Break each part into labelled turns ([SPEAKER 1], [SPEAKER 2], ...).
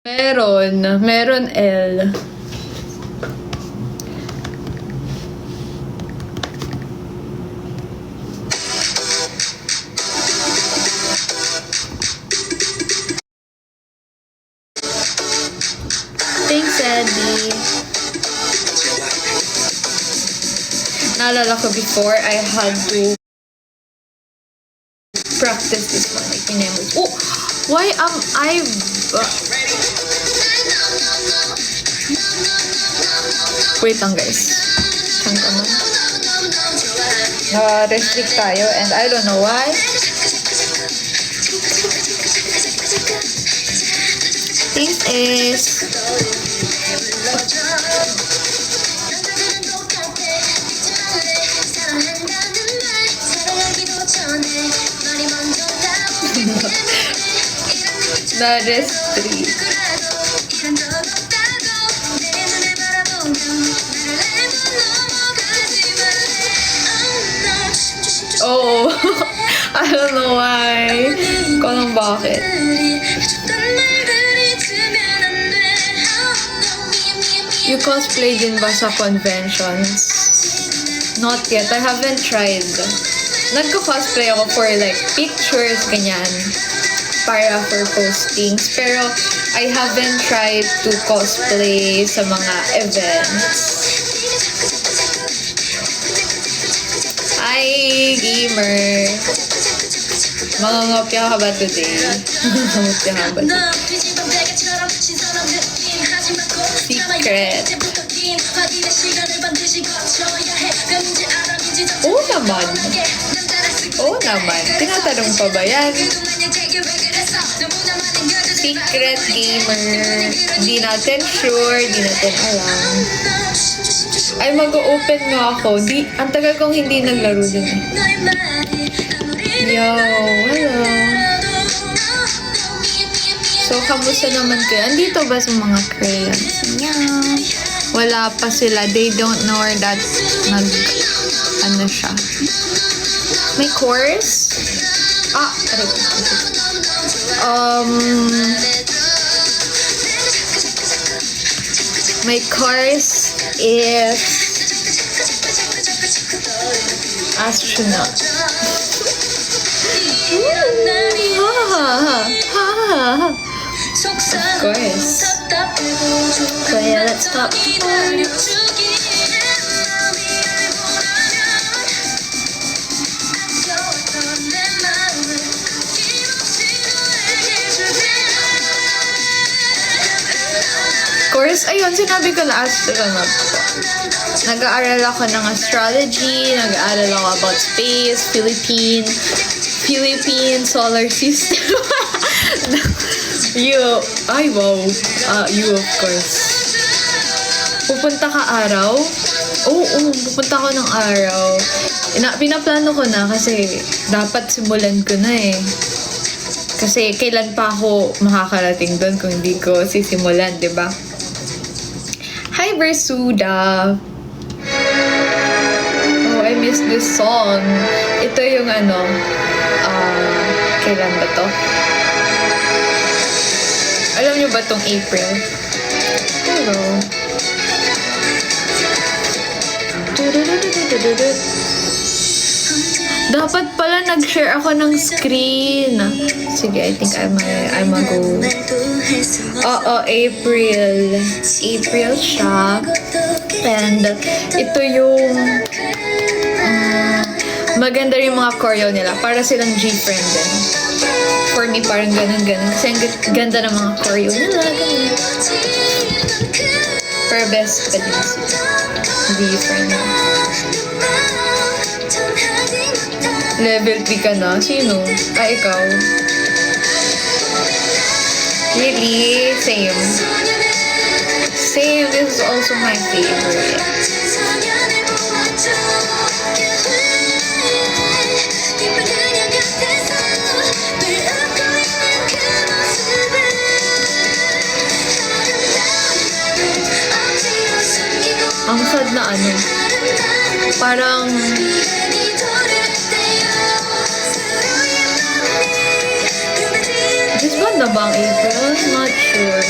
[SPEAKER 1] Meron L. Thanks, Eddie. Naalala ko before, I had to practice this one. Like, oh, why am I... Wait lang, guys. Restrict tayo and I don't know why. This is... That is 3. Oh, I don't know why. Kung anong bakit. You cosplay din ba sa conventions? Not yet. I haven't tried. Nagko-cosplay ako for like pictures, ganyan. Para for postings. Pero I haven't tried to cosplay sa mga events. Hi, gamer! Mangangopya ka ba today? Mangangopya ka ba today? Secret. Oo naman. Oo naman. Tinatanong pa ba yan? Secret gamer. Di natin sure. Di natin alam. Ay, mag-open nga ako. Ang tagal kong hindi naglaro din. Yo, hello. So, kamusta naman kayo? Andito ba sa mga crayons? Yeah. Wala pa sila. They don't know that ano siya. May course? My course is astronaut. Of course. So yeah, let's talk. Course, ayun, sinabi ko na astronaut po. Nag-aaral ako ng astrology, nag-aaral ako about space, Philippine solar system. You of course. Pupunta ka araw? Oo, pupunta ako ng araw. Pinaplano ko na kasi dapat simulan ko na eh. Kasi kailan pa ako makakarating doon kung hindi ko sisimulan, di ba? Hi, Versuda! Oh, I miss this song. Ito yung kailan ba to? Alam niyo ba tong April? Hello. Dapat pala nag-share ako ng screen. Sige, I think I'm a go. Oo, April. April siya. And ito yung maganda rin mga choreo nila. Para silang G-friend din. For me, parang ganun-ganun. Kasi ang ganda ng mga choreo nila. Ganun. For best pa din sila. G-friend na. Level 3 ka na? Sino? Ikaw? Really? Same. Same. This is also my favorite. Ang sad na parang this one na bang April? Not sure.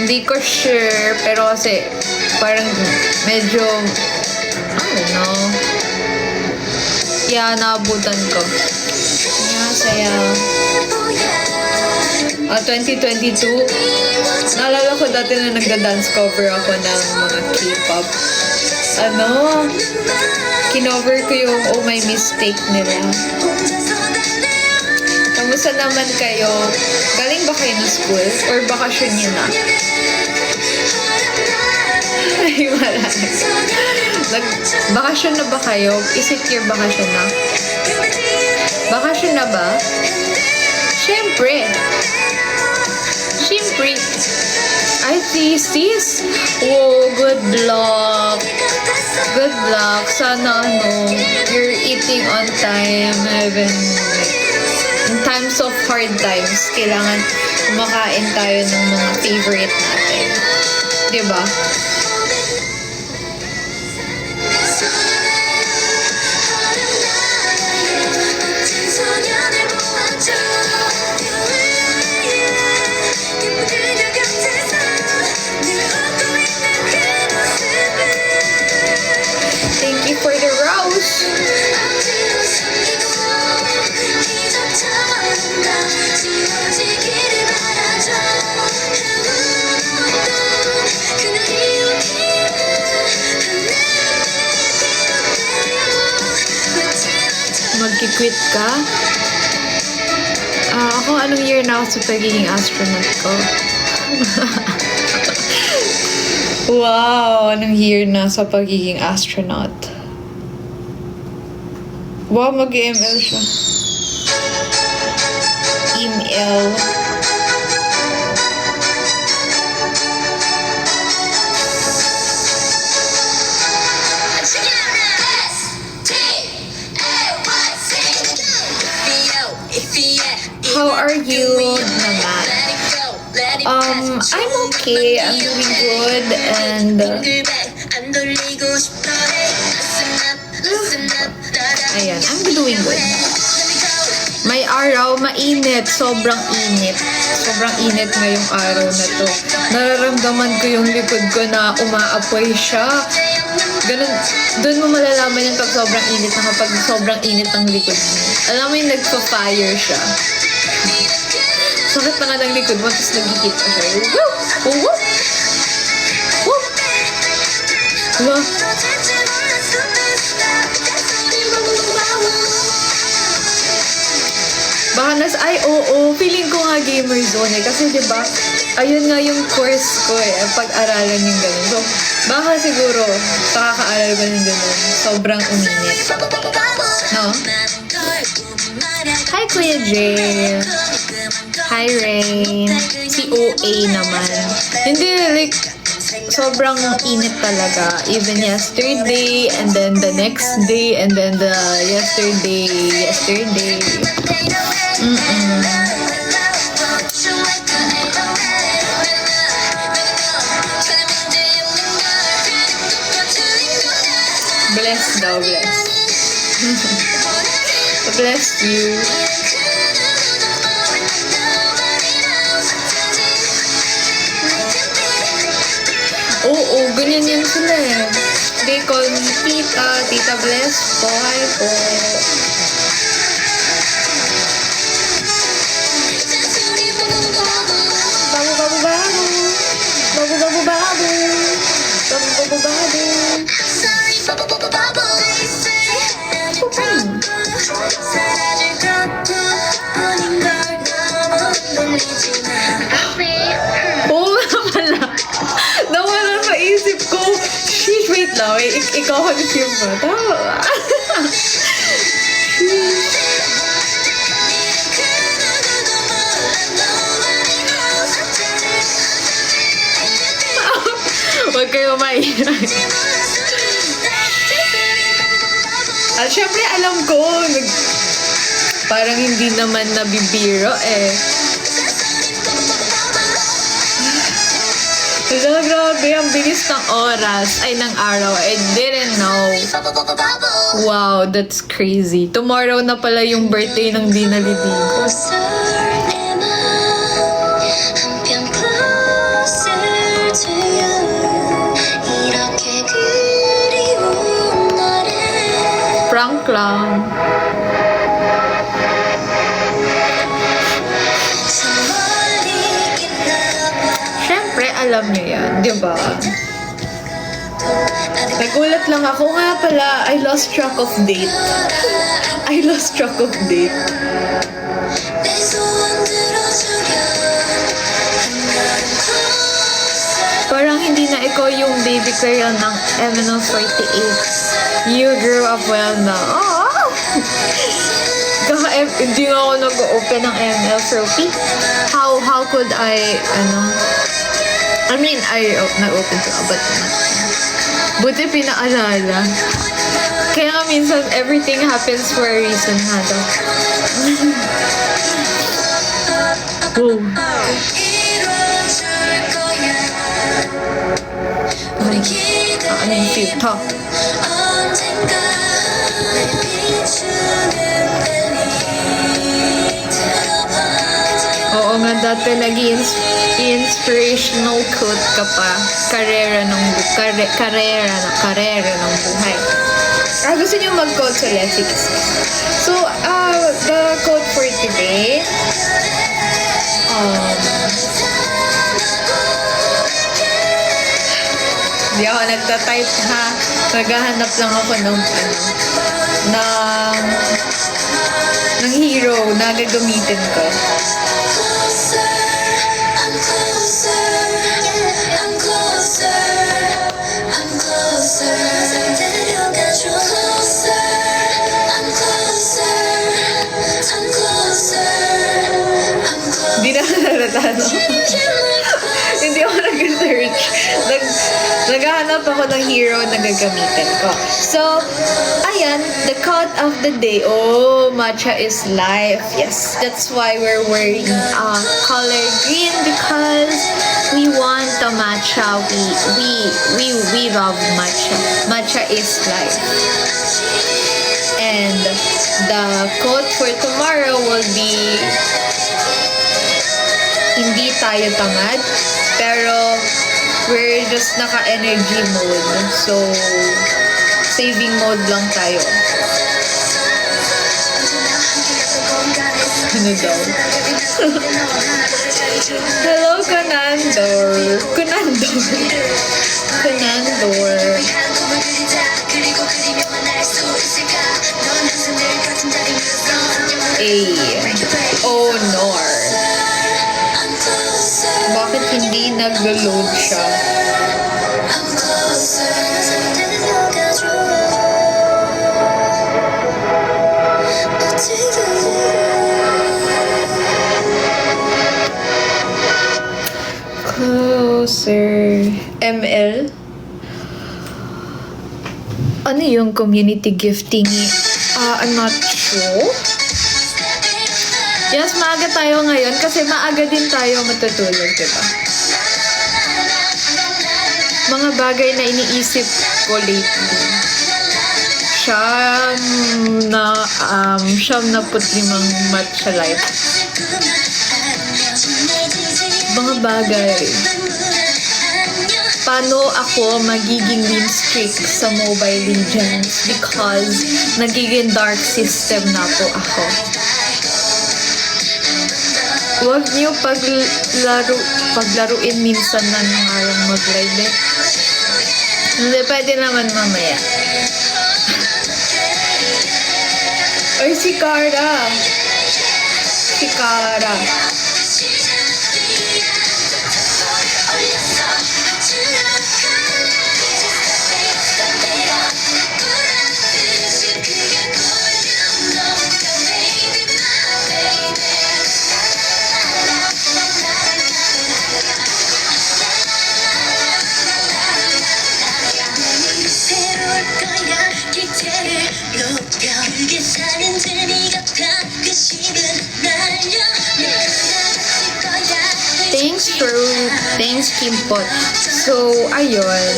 [SPEAKER 1] Hindi ko sure, pero kasi parang medyo, I don't know. Yeah, naabutan ko. Yeah, saya. 2022, naalala ko dati na nagda-dance cover ako ng mga K-pop. Kinover ko yung Oh My Mistake nila. Kamusta naman kayo? Galing ba kayo ng school? Or bakasyon nyo na? Ay, wala. Bakasyon na ba kayo? Is it your bakasyon na? Bakasyon na ba? Siyempre. Ay, sis. Oh, good luck. Good luck. Sana, you're eating on time. Even in times of hard times, kailangan kumakain tayo ng mga favorite natin. Diba? Thank you for the rose. Magki-quit ka? Ako anong year na ako sa pagiging astronaut ko? Wow, anong year na sa pagiging astronaut? Wow, mag-ML siya. ML. How are you naman? I'm okay. I'm doing good and ayan, I'm doing good. May araw, mainit. Sobrang init. Sobrang init ngayong araw na to. Nararamdaman ko yung likod ko na umaapoy siya. Ganun, doon mo malalaman yung pag sobrang init na kapag sobrang init ang likod mo. Alam mo yung nagpa-fire siya. Sakit pa nga ng likod mo, tapos nagkikit pa siya. Woo! Woo! Woo! Diba? Baka feeling ko nga gamer zone eh. Kasi diba, ayun nga yung course ko eh, pag-aralan yung ganun. So, baka siguro, pakakaaral ko ng ganun. Sobrang uminit. No? Hi, Kuya Jay. Hi, Rain. Si OA naman. Hindi, like, sobrang init talaga. Even yesterday, and then the next day, and then the yesterday. Bless daw, bless. Bless you. Oo, ganyan yan sila eh. They call me Tita Bless po. Hi po. Oo nga pala. Nawala sa isip ko. Shit, wait lang. Ikaw confirm mo. Tama. Huwag kayo maingay. At syempre alam ko, parang hindi naman nabibiro eh. Hala, grabe, ang bilis ng oras, ay ng araw. I didn't know. Wow, that's crazy. Tomorrow na pala yung birthday ng Dinalidigo. Joke lang. Siyempre, alam niyo yan, di ba? Nagulat lang ako nga pala, I lost track of date. I lost track of date. Parang hindi na ikaw yung baby girl ng MNO48. You grew up well now. Aww! Hindi nga ako nag-open ng ML trophy. How could I, I mean, nag-open to, but buti pinaalala. Kaya nga minsan, everything happens for a reason, ha, daw. Whoa. Ano yung filter? Oo nga, dati nag-inspirational quote ka pa. Karera ng buhay. Gusto niyo mag-quote sa Lexix? So, the quote for today, hindi ako nagtatype, ha. Naghahanap lang ako ng hero na gagamitin ko. Hindi na nakalata, no? Hindi ako nag-search. Naghahanap ako ng hero na gagamitin ko. So, ayan, the quote of the day. Oh, matcha is life. Yes, that's why we're wearing color green, because we want the matcha. We love matcha. Matcha is life. And the quote for tomorrow will be, hindi tayo tamad, pero we're just naka-energy mode. So, saving mode lang tayo. Ano daw? Hello, Kunandor. Oh, Nor. Bakit hindi nag-load siya? Closer. ML? Ano yung community gifting? I'm not sure. Yes, maaga tayo ngayon kasi maaga din tayo matutulog, diba? Mga bagay na iniisip ko lately. Siyam na 45 matcha life. Mga bagay. Paano ako magiging win streak sa Mobile Legends? Because nagiging dark system na po ako. Huwag niyo paglaruin minsan na nung araw mag-live eh. Hindi, pwede naman mamaya. Ay, si Kara. Thanks, Kimpot. So, ayun.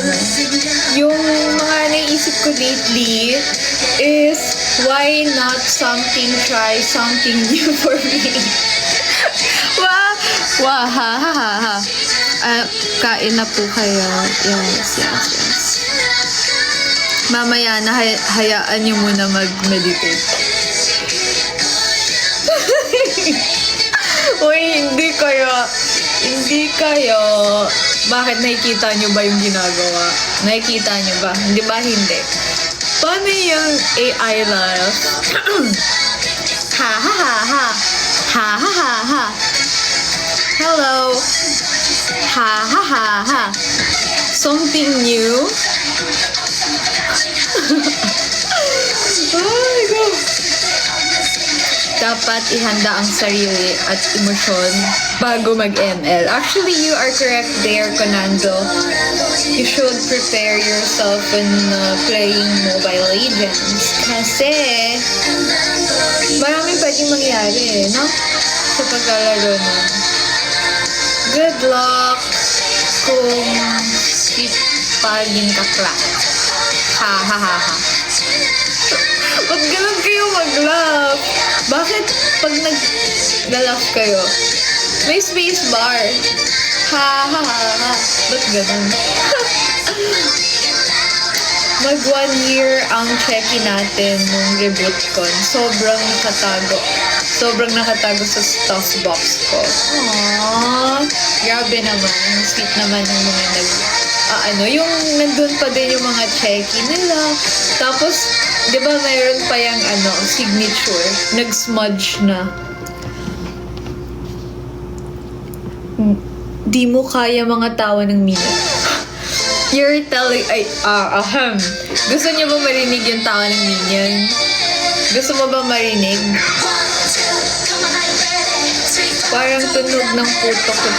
[SPEAKER 1] Yung mga naisip ko lately is, why not try something new for me? Ha. Kain na po kayo. Yes. Mamaya na hayaan niyo muna mag-meditate. Uy, hindi kayo. Bakit nakikita niyo ba yung ginagawa? Nakikita niyo ba? Hindi ba hindi? Paano yung AI laugh? Ha ha ha ha. Ha ha ha ha. Hello. Ha ha ha ha. Something new? Oh my God. Dapat ihanda ang sarili at emosyon bago mag-ML. Actually, you are correct there, Conando. You should prepare yourself when playing Mobile Legends. Kasi, maraming pwedeng mangyari, no? Sa paglalaro na. Good luck kung sipagin ka crack. Ha ha ha ha. Ba't ganun kayo mag-laugh? Bakit pag nag-laugh kayo, may space bar? Ha ha ha ha. Ba't ganun? Mag 1 year ang check-in natin nung reboot con. Sobrang nakatago sa stuff box ko. Aww. Grabe naman. Sweet naman ng mga yung nandun pa din yung mga check-in nila. Tapos, di ba mayroon pa yung signature. Nag-smudge na. Di mo kaya mga tawa ng minute. You're telling, gusto niyo ba marinig yung tawa ng minion? Gusto mo ba marinig? Parang tunog ng puto ko.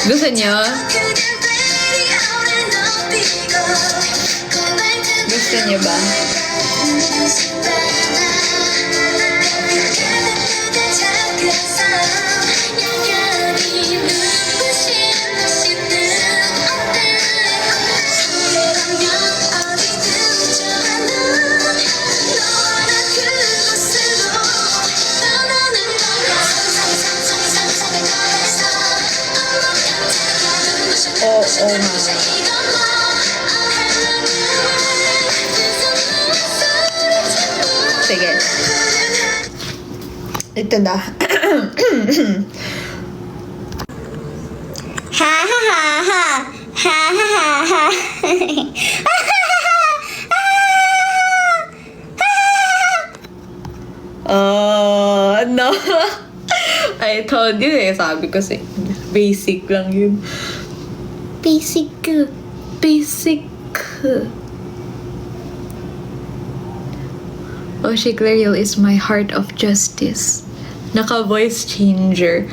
[SPEAKER 1] Gusto niyo? Gusto niyo ba? Oo nga. Sige. Ito na.
[SPEAKER 2] Ha ha ha ha. Ha ha ha ha.
[SPEAKER 1] No. I told you sabi ko basic lang yun. Basic. Oshi Clariel is my heart of justice. Naka-voice changer.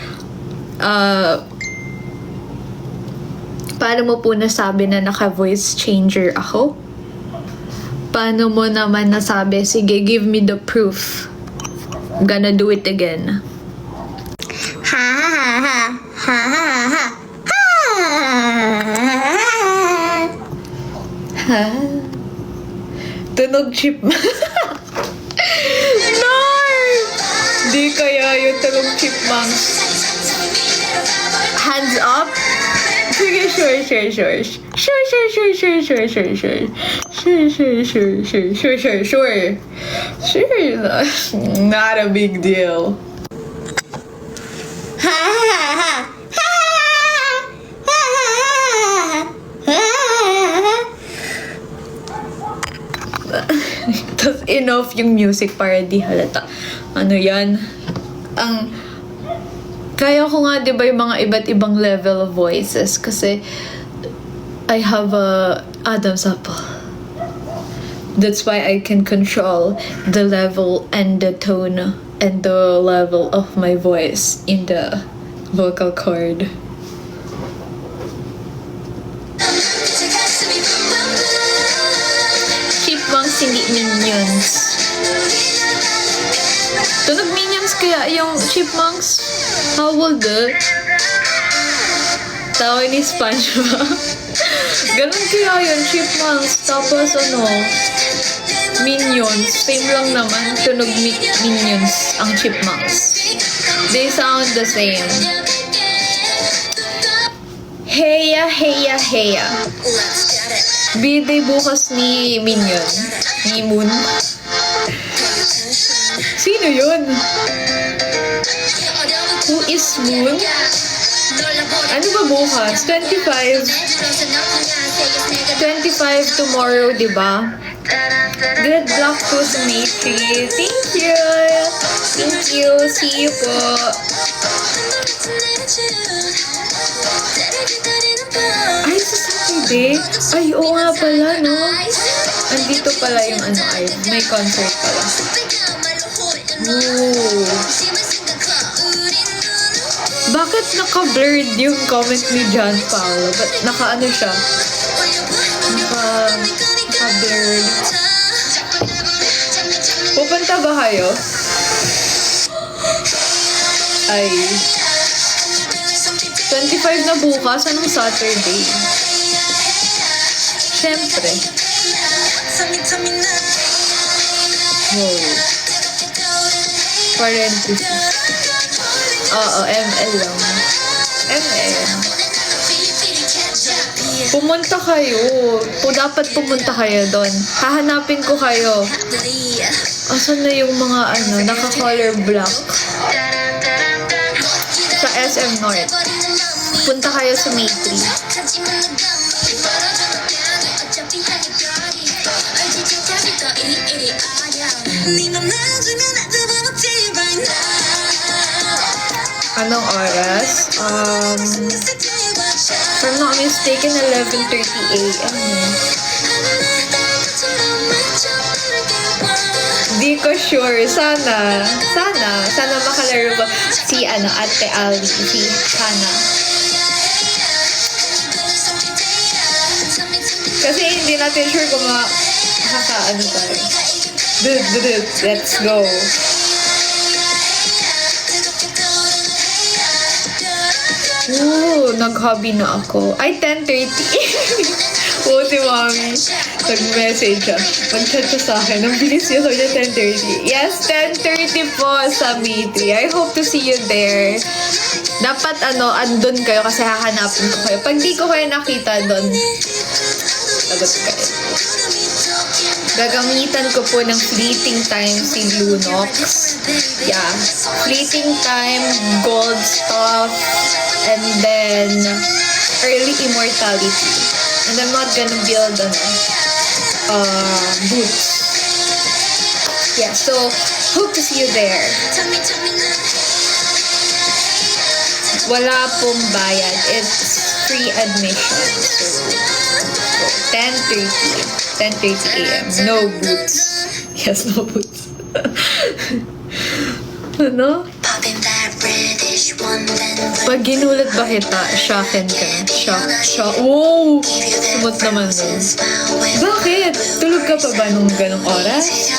[SPEAKER 1] Paano mo po nasabi na naka-voice changer ako? Paano mo naman nasabi? Sige, give me the proof. I'm gonna do it again.
[SPEAKER 2] Ha ha ha ha. Ha ha ha ha.
[SPEAKER 1] Ha? Tunog chipmunk. No! Di kaya yung tunog chipmunks. Hands up? Sige, sure. Not a big deal.
[SPEAKER 2] Ha ha ha.
[SPEAKER 1] Tapos enough yung music para di halata. Ano yan? Kaya ko nga, di ba, yung mga iba't ibang level of voices kasi I have a Adam's apple. That's why I can control the level and the tone and the level of my voice in the vocal cord. Chipmunks, hindi minions. Tunog minions kaya yung chipmunks? How will the tawa ni SpongeBob? Ganun kaya yun, chipmunks. Tapos Minions. Same lang naman. Tunog Minions ang chipmunks. They sound the same. Heya, heya, heya. Birthday bukas ni Minion. Ni Moon. Sino yun? Who is Moon? Ano ba bukas? 25 tomorrow, di ba? Good luck po sa Matrix. Thank you! Thank you! See you po! Ay, sa Saturday? Ay, oo nga pala, no? Andito pala yung ano, ay, may concert pala. Ooh. Bakit naka-blurred yung comment ni John Paolo? Ba't naka-ano siya? Naka-blurred. Pupunta ba kayo? Ay. 25 na bukas. Anong Saturday? Siyempre. Wow. Parenthesis. Oo, ML lang. ML. Pumunta kayo. Dapat pumunta kayo doon. Hahanapin ko kayo. Asan na yung mga naka-color block? Sa SM North. Punta kayo sa Maytree. Anong oras? If I'm not mistaken, 11:30 a.m. Di ko sure. Sana makalaro ko si Ate Ali, si Hana. Kasi hindi natin sure kung makakaano tayo. Dude, let's go. Ooh, nag-hobby na ako. Ay, 10:30. Oo, si Mami. Nag-message siya. Mag-chat siya sa akin. Ang bilis niya. Sabi niya 10:30. Yes, 10:30 po sa Maytree. I hope to see you there. Dapat, andun kayo kasi hahanapin ko kayo. Pag di ko kayo nakita doon, lagot kayo. Gagamitan ko po ng fleeting time si Lunox. Yeah. Fleeting time, gold stuff, and then early immortality. And I'm not gonna build boots. Yeah, so hope to see you there. Wala pong bayad. It's free admission. So 10:30 a.m. No boots. Yes, no boots. Ano? Pag ginulat ba kita, shockin ka. Shock. Wow! Sumot naman nun. Bakit? Tulog ka pa ba nung ganong oras?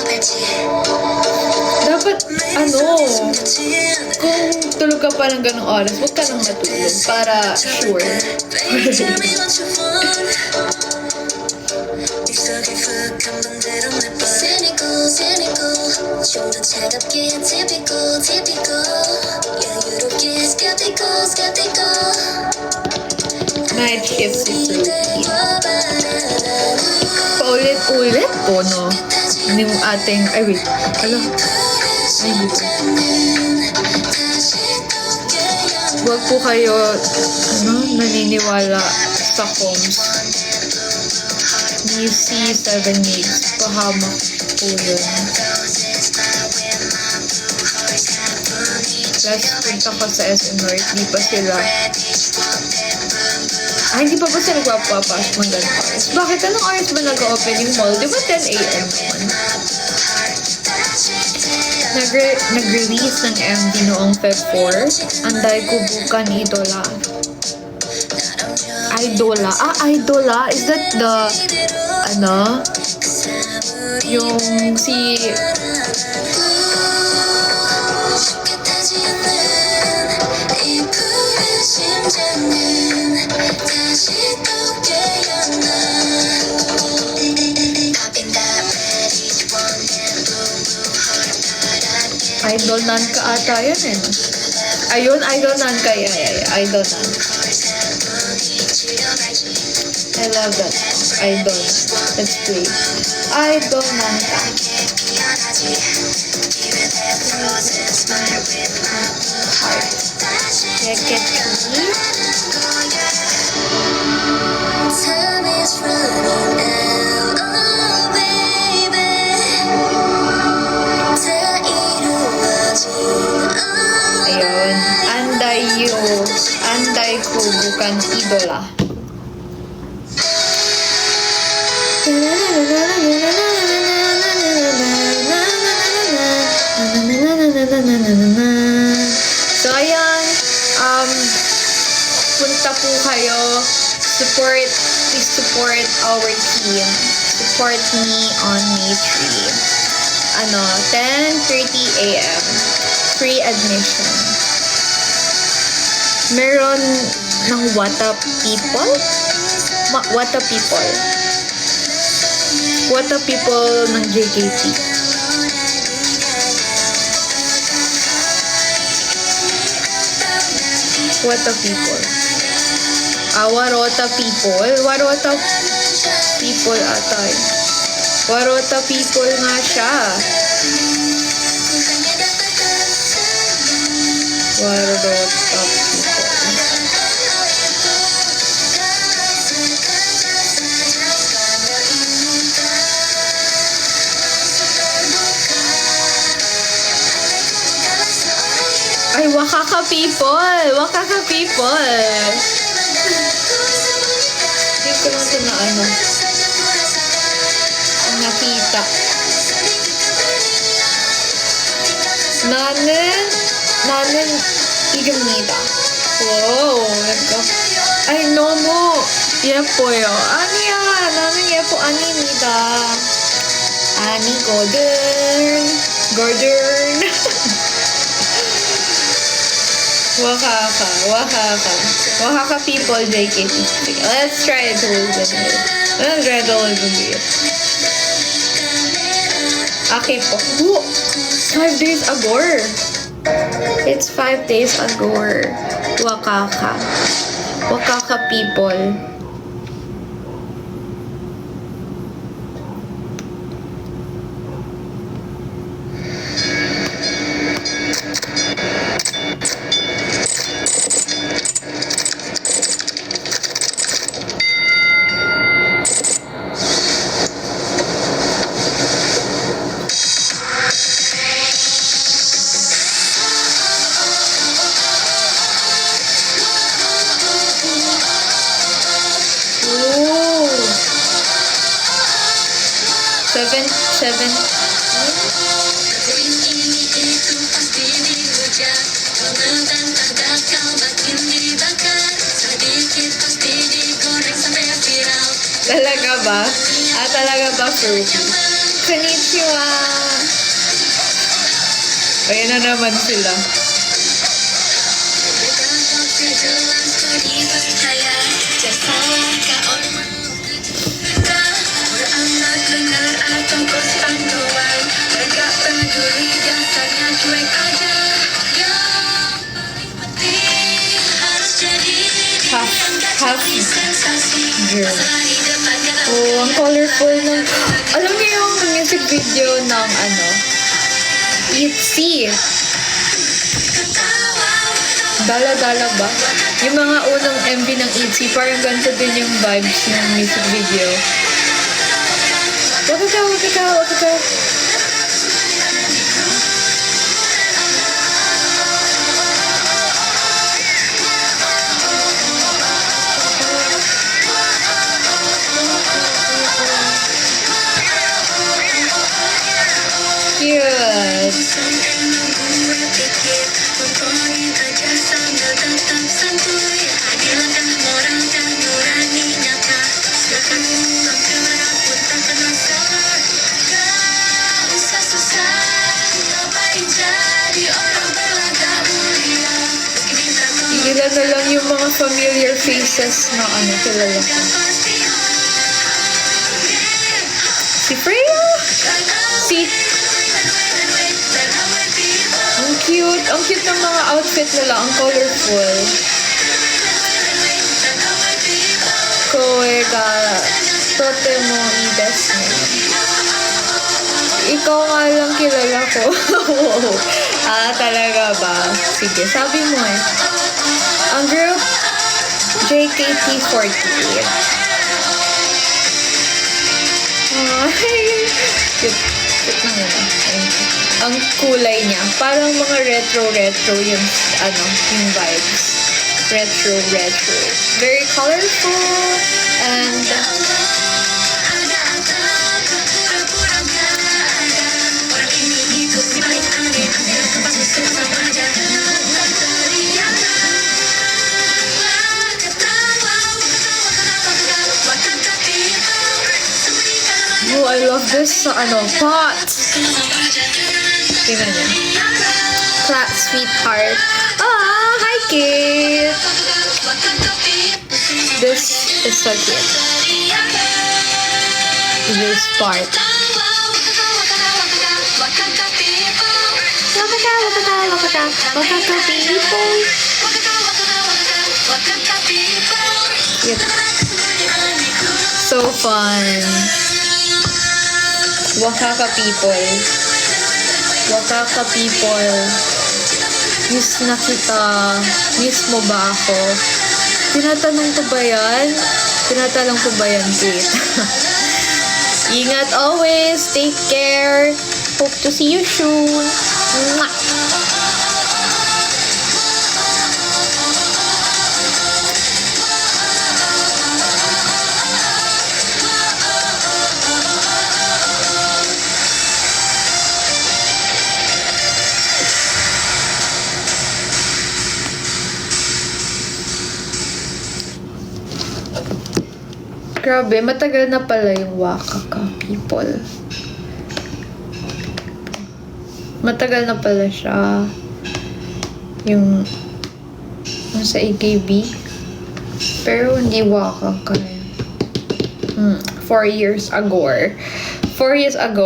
[SPEAKER 1] Dapat, kung tulog ka pa ng ganong oras, huwag ka nang matulog para sure. 좀더 차갑게 typical 여유롭게 skeptical Night shift routine. Paulit-ulit po, no? Yung ating, wait. Huwag po kayo, naniniwala sa comms. Ni C7 Mix. Pahamak po yun. Last punta ko sa SM North, di pa sila. Hindi pa ba sila nagpapapasok ng ganun oras? Bakit? Anong oras ba nag-open yung mall? Di ba 10 a.m. naman? Nag-release ng MD noong Feb 4. Anday ko bukan Idola. Idola? Is that the, yung si... Idol nan ka ata yun eh. Ayun, idol nan ka. Idol nan. I love that song. Idol nan. Let's play. Idol nan ka. Heart. Get me.
[SPEAKER 2] Time is running out, oh baby.
[SPEAKER 1] Ayun. Anday ko bukan idola. So, ayan. Punta po kayo. Please support our team. Support me on May 3. 10:30 a.m. Free admission. Meron ng Wata People? Wata People. Wata People ng JKT. Wata People. Warota People. Warota People ata. Warota People nga siya. Warota People. Ay, Wakaka People! Wakaka People! Hindi ko lang ito na nakita. 나는 이깁니다. 오, 아니 너무 예뻐요. 아니야, 나는 예뻐 아닙니다. 아니거든. Wakaka People JKT. Let's try to listen to it. Okay po. Ooh, 5 days ago. It's 5 days ago. Wakaka People. Seven. Talaga ba? Talaga ba, Fruity? Konnichiwa! Ayan na naman sila. Half girl. Oh, ang colorful ng... Alam niyo yung music video ng ITZY? Dala-dala ba? Yung mga unang MV ng ITZY, parang ganito din yung vibes ng music video. Wakaka. Cute. Ilan na lang yung mga familiar faces na kilala ko. Si Freya! Si Ang cute ng mga outfit nila. Ang colorful. Koe ga totemo ii desu ne. Ikaw nga lang kilala ko. Talaga ba? Sige, sabi mo eh. Ang group JKT48. Cute. Cute na nga. Ang kulay niya. Parang mga retro-retro yung, yung vibes. Retro-retro. Very colorful. And, oh, I love this, pot. Tingnan niya. Flat sweetheart. Hi, Kate. This is so cute. This part. Cute. So fun. Wakaka people. Wakaka people. Miss na kita. Miss mo ba ako? Tinatanong ko ba yan? Tinatanong ko ba yan, Kate? Ingat always. Take care. Hope to see you soon. Mwah! Grabe, matagal na pala yung Wakaka people. Matagal na pala siya. Yung sa AKB. Pero hindi Wakaka. 4 years ago. 4 years ago.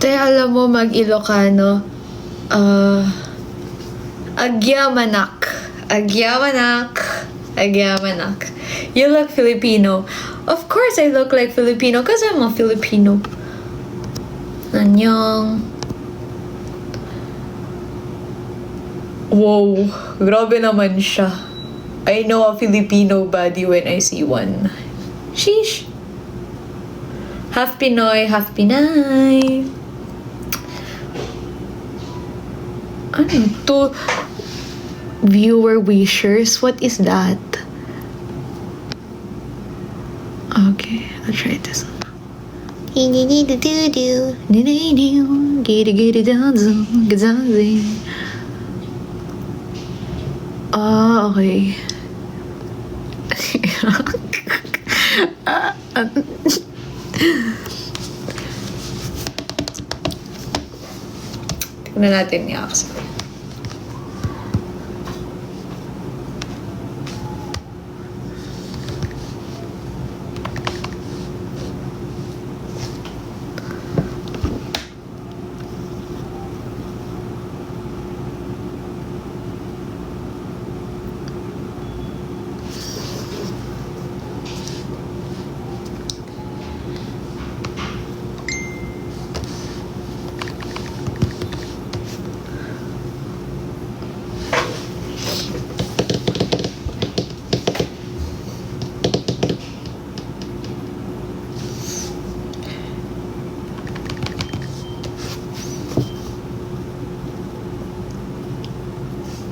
[SPEAKER 1] Te, alam mo, mag-Ilocano, Agyamanak. Agyamanak. Agyamanak. You look Filipino. Of course I look like Filipino because I'm a Filipino. Annyeong. Wow, grabe naman siya. I know a Filipino body when I see one. Sheesh. Half Pinoy, half Pinay. Ano to? Viewer wishers? What is that? Okay, I'll try this one. Okay. Tignan natin yung accent.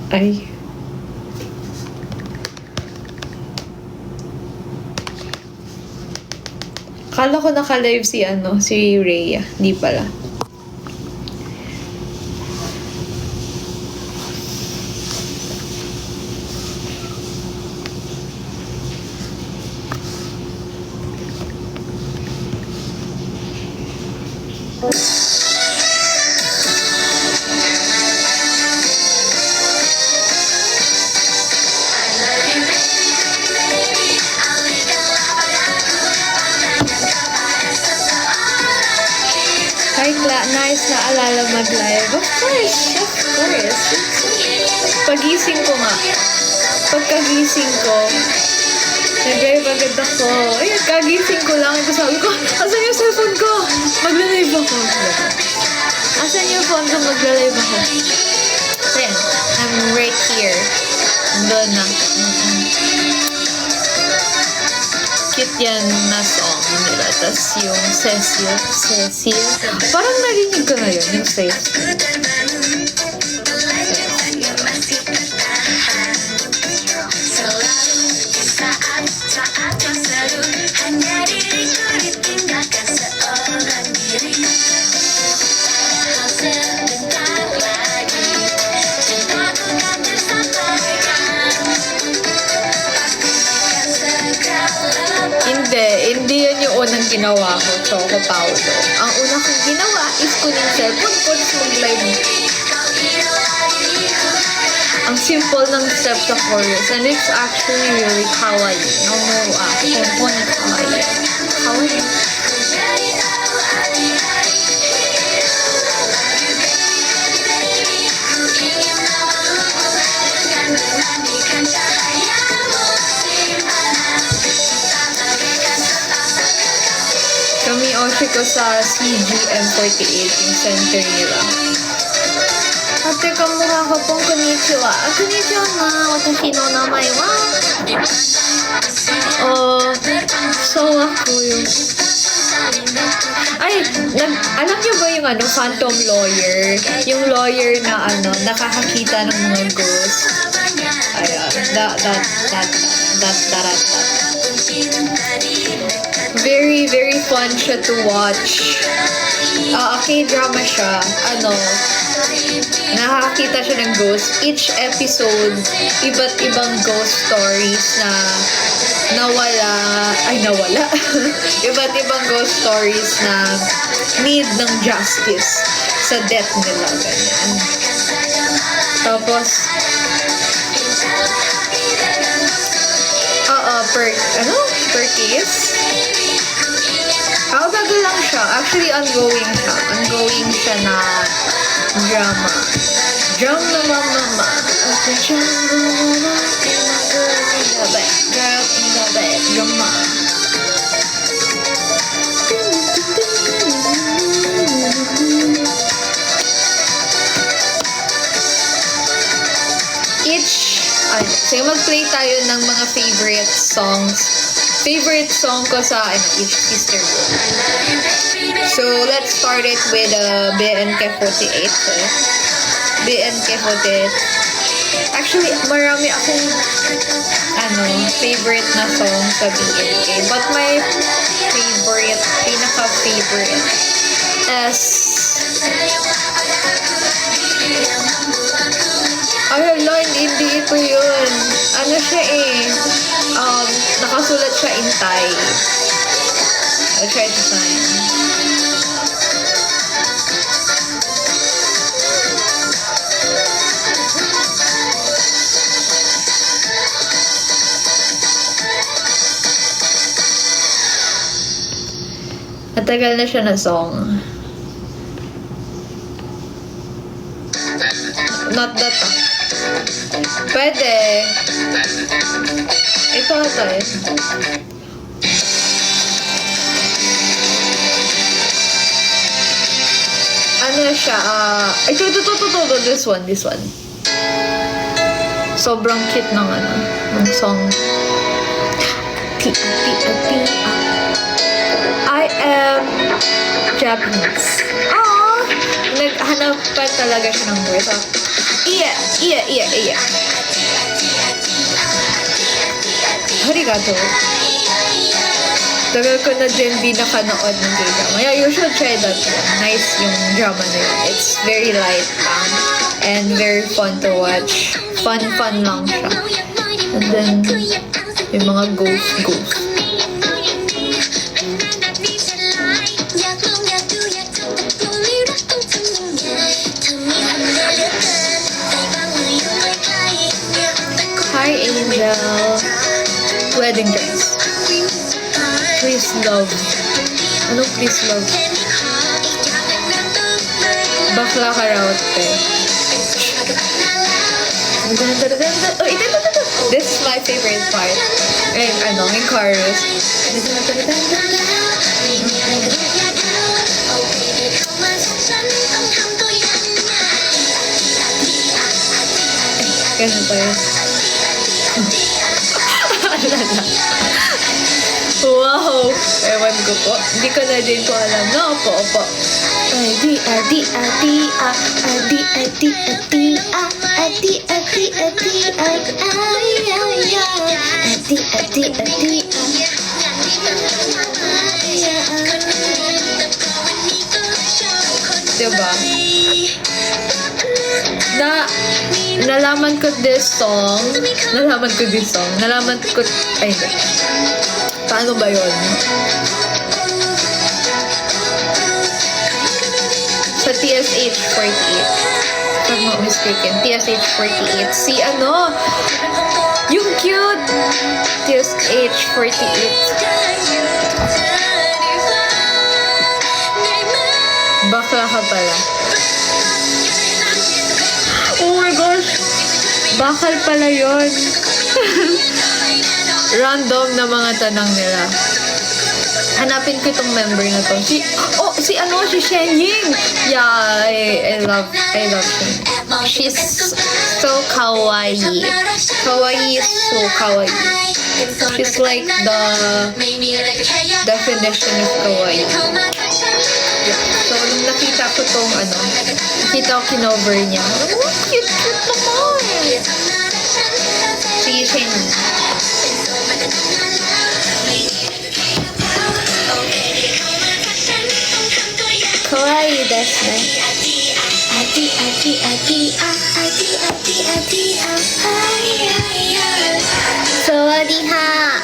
[SPEAKER 1] Ay, Akala ko naka-live si Rhea. Hindi pala. Hi, nice na alala mag-live. Of course, of course. Pagising ko nga. Pagkagising ko, nag-live agad ako. Ayun, kagising ko lang. Ito sabi ko, asan yung cellphone ko? Magla-live ako. Asan yung phone ko? Magla-live ako. Then, I'm right here. Doon na. Cute yan na song nila. Tapos yung Cecil. Parang narinig ko na yun, yung Cecil. Hindi yun yung unang ginawa ko, Choco Paulo. Ang unang kong ginawa is kunin cellphone ko, tapos mag-live. Ang simple ng step sa chorus, and it's actually really kawaii. Kompon kawaii. Kawaii. Kami oshi ko sa CGM48 yung center nila. Ate, kamukha ko pong konnichiwa. Konnichiwa na, watashi no namae wa. So ako yung... Ay, alam niyo ba yung Phantom Lawyer? Yung lawyer na nakakakita ng mga ghosts. Ayan, that. Very, very fun siya to watch. K-drama siya. Nakakita siya ng ghost. Each episode, iba't ibang ghost stories na nawala. Iba't ibang ghost stories na need ng justice sa death nila. Ganyan. Tapos, per case. Bago lang siya. Actually, ongoing siya na drama. Drama. Girl in the bed. Drama. So, mag-play tayo ng mga favorite songs. Favorite song ko sa each sister group. So, let's start it with BNK48. BNK48. Actually, marami akong favorite na song sa BNK. But my pinaka-favorite is hindi ito yun. Siya nakasulat siya in Thai. I'll try to find. Matagal na siya na song. Not that. Pwede. Ito. Siya, ito, this one. Sobrang cute ng song. I am Japanese. Naghanap pa talaga siya ng words. Iya. Arigato. Tagal ko na din di nakanood ng K-drama. Yeah, you should try that one. Nice yung drama na yun. It's very light lang. And very fun to watch. Fun lang siya. And then, yung mga ghost. Hi, Angel. Wedding dress. Please love. Ano please love? Bakla karaoke. Oh, ito. This is my favorite part. And yung chorus. Ganun pa yun. Wow! Ewan ko po. Hindi ko na din po alam. No, opo. Diba? Nalaman ko this song. Ay, hindi. Paano ba yun? Sa TSH 48. If I'm not mistaken. TSH 48. Si yung cute! TSH 48. Bakla ka pala. Oh my gosh! Bakal pala yun. Random na mga tanang nila. Hanapin ko itong member na to. Si Shen Ying! Yeah, I love Shen. She's so kawaii. Kawaii is so kawaii. She's like the definition of kawaii. Yeah. So, nung nakita ko kinover niya. Oh, cute naman! Si Shen Ying. Kawaii desu ne. Sawadee-ha.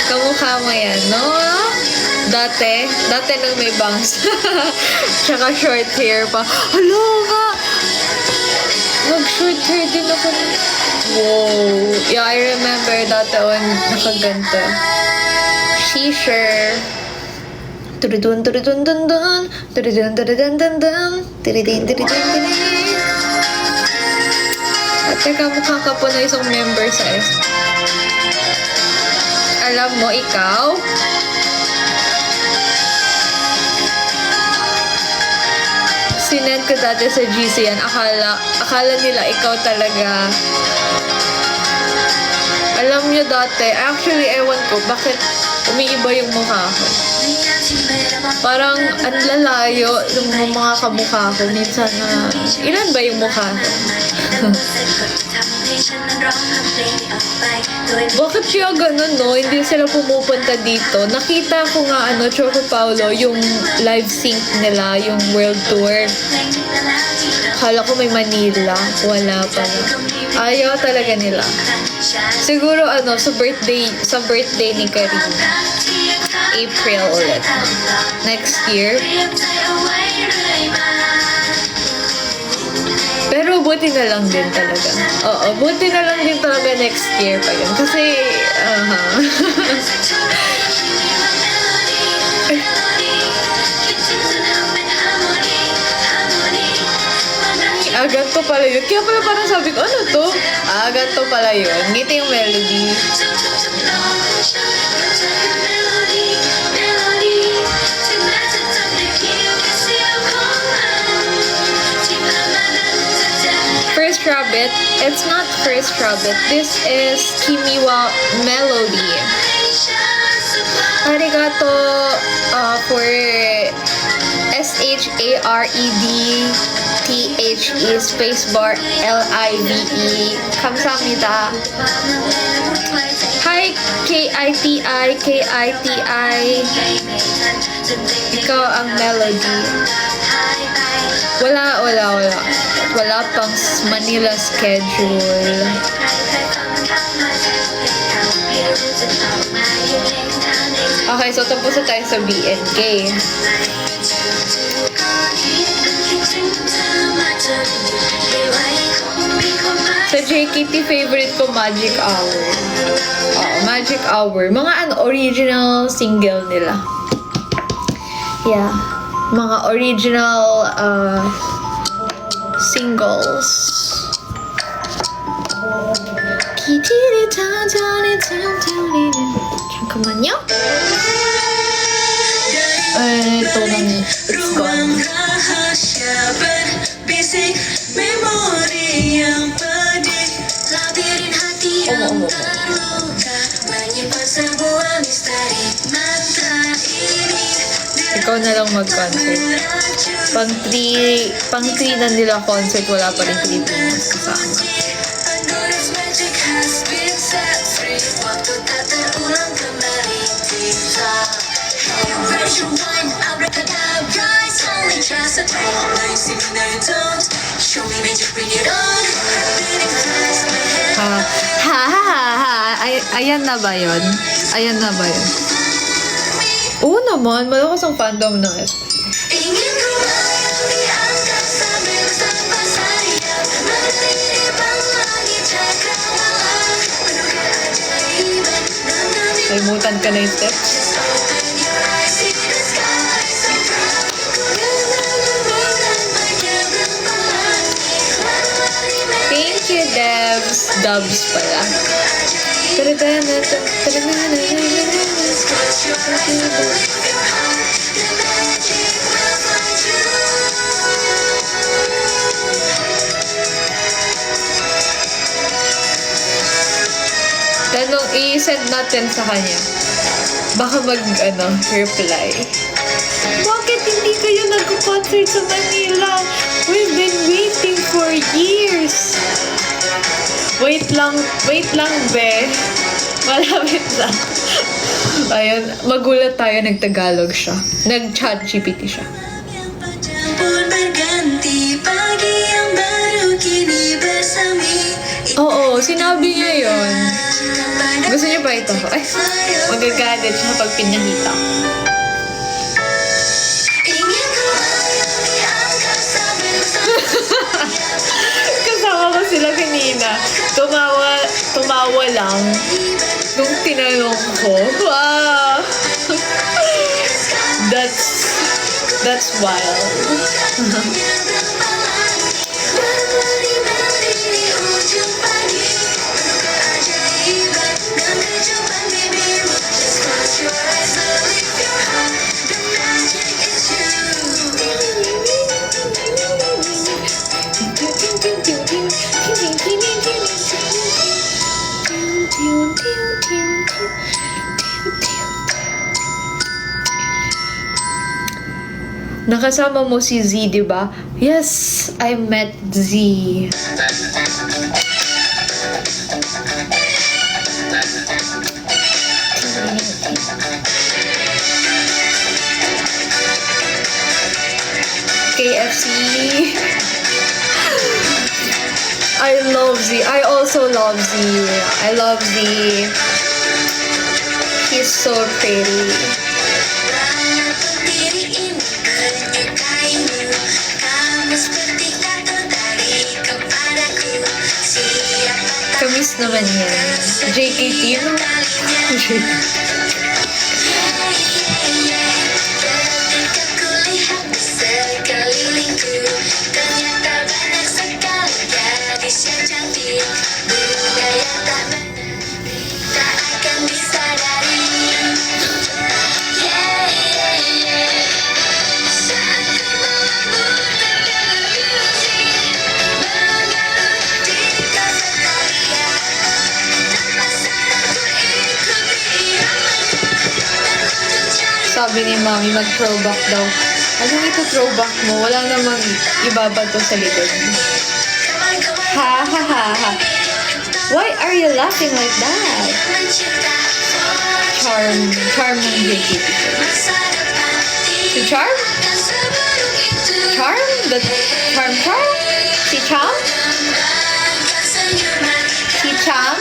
[SPEAKER 1] Kamukha mo yan, no? Dati nang may bangs. Tsaka short hair pa. Hala nga! Nag-short hair din ako. Wow. Yeah, I remember dati nakaganto. She-share. Tududun. At teka, mukha ka po na isang member sa S. Alam mo, ikaw? Sinend ko dati sa GC yan. Akala nila ikaw talaga. Alam nyo dati, actually, ewan ko, bakit umiiba yung mukha ko. Parang ang lalayo yung mga kamukha ko. Minsan na, ilan ba yung mukha ko? Bakit kaya ganun, no? Hindi sila pumupunta dito. Nakita ko nga, Choco Paulo, yung live sync nila, yung world tour. Akala ko may Manila. Wala pa na. Ayaw talaga nila. Siguro, sa birthday ni Karina. April ulit. Next year. Pero buti na lang din talaga. Oo, buti na lang din talaga next year pa yun. Kasi, ganito pala yun. Kaya pala parang sabi ko, ano to? Ganito pala yun. Ngiti yung melody. First Rabbit. It's not First Rabbit. This is Kimiwa Melody. Arigato for SHARED THE spacebar LIVE. 감사합니다. Hi, KITI. Ikaw ang melody. Wala. Wala pang Manila schedule. Okay, so tapos na tayo sa BNK. Sa JKT, favorite ko Magic Hour. Magic Hour. Mga original single nila. Yeah. Mga original singles. 잠깐만요. ito lang. It's gone. Ikaw na lang mag-concert. Pang 3 na nila concert, wala pa rin Pilipinas kasama. Ayan na ba yun? Oo naman, malakas ang fandom ng SP. Kalimutan ka na yung steps. Thank you, Dubs pala. Tanong, i-send natin sa kanya. Baka reply. Bakit hindi kayo nag-concert sa Manila? We've been waiting for years. Wait lang, be. Malapit lang. Ayun, magulat tayo, nag-Tagalog siya. Nag-chat GPT siya. Oo, sinabi niya yun. Gusto niya pa ito? Ay, magagalit siya pag pinahita. Kasama ko sila kanina. Tumawa lang nung tinanong ko. Wow! That's wild. Nakasama mo si Z, di ba? Yes, I met Z. KFC. I love Z. I also love Z. I love Z. He's so pretty. Kamis naman yan. JKT, no? Sabi ni Mami, mag-throwback daw. Anong ito-throwback mo? Wala namang ibabato sa likod. Ha ha ha ha. Why are you laughing like that? Charm ng JKT. Si Charm? Charm? The Charm? Si Cham? Si Cham?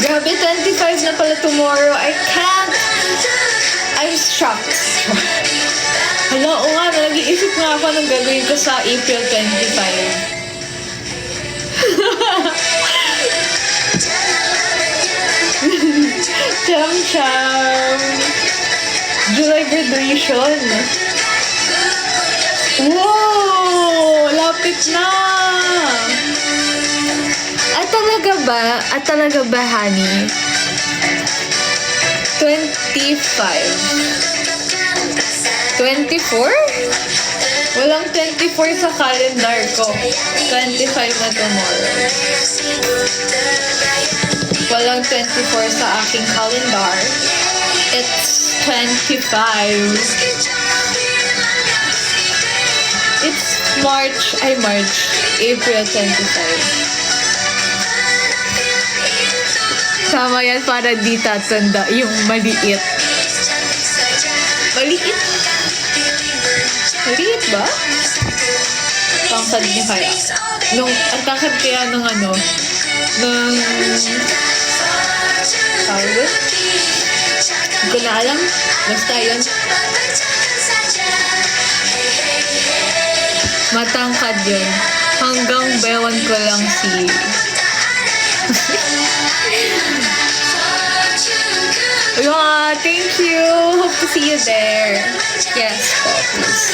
[SPEAKER 1] Grabe, 25 na pala tomorrow. I can't. I'm shocked. Hala, oo nga, nag-iisip nga ako ng gagawin ko sa April 25. Cham. July graduation. Wow! Lapit na! At talaga ba, honey? 25. 24? Walang 24 sa calendar ko. 25 na tomorrow. Walang 24 sa aking calendar. It's 25. It's April 25. Tama yan para di tatanda yung maliit. Maliit? Maliit ba? Tangkad niya kaya. Ang tangkad kaya ng tawag doon? Hindi ko na alam. Basta yun. Matangkad yun. Hanggang bewan ko lang si... Yeah, thank you. Hope to see you there. Yes, po, please.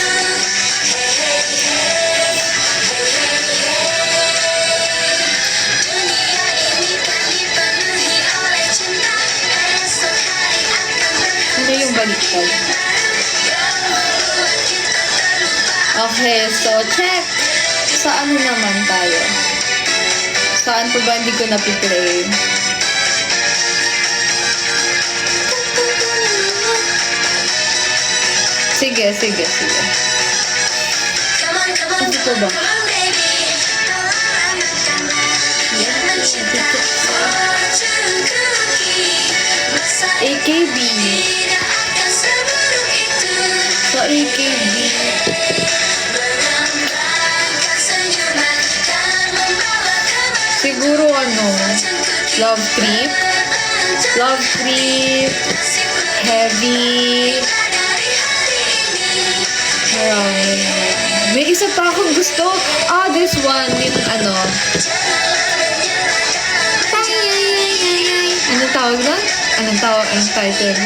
[SPEAKER 1] Ano yung baliktad? Okay, so check. Saan naman tayo? Saan pa ba hindi ko napiplay? Sige. Ano ko ba? AKB. So, AKB. Siguro Love Trip, Heavy. May isa pa akong gusto. This one, yung Anong tawag doon? Anong title?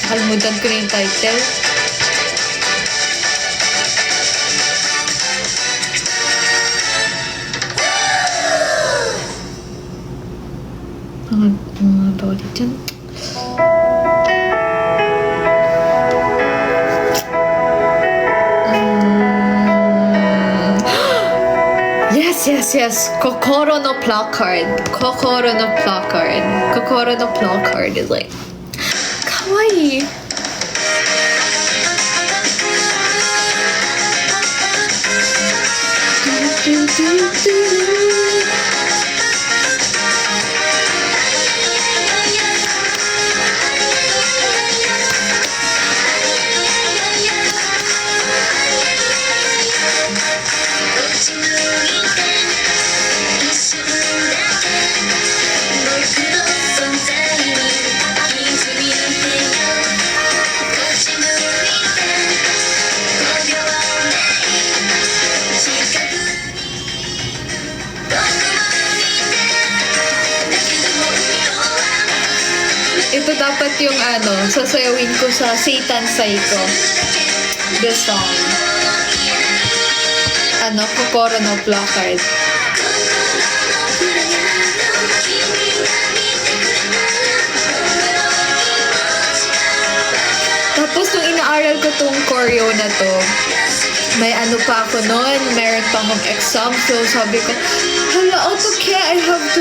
[SPEAKER 1] Kalimutan ko yung title. Mga tawag dyan. Yes. Kokoro no placard is like kawaii. Ito dapat yung sasayawin ko sa Satan Psycho. The song. Kokoro no placard. Tapos nung inaaral ko tong choreo na to, may ano pa ako noon, meron pa akong exam. So, sabi ko, hala, okay, I have to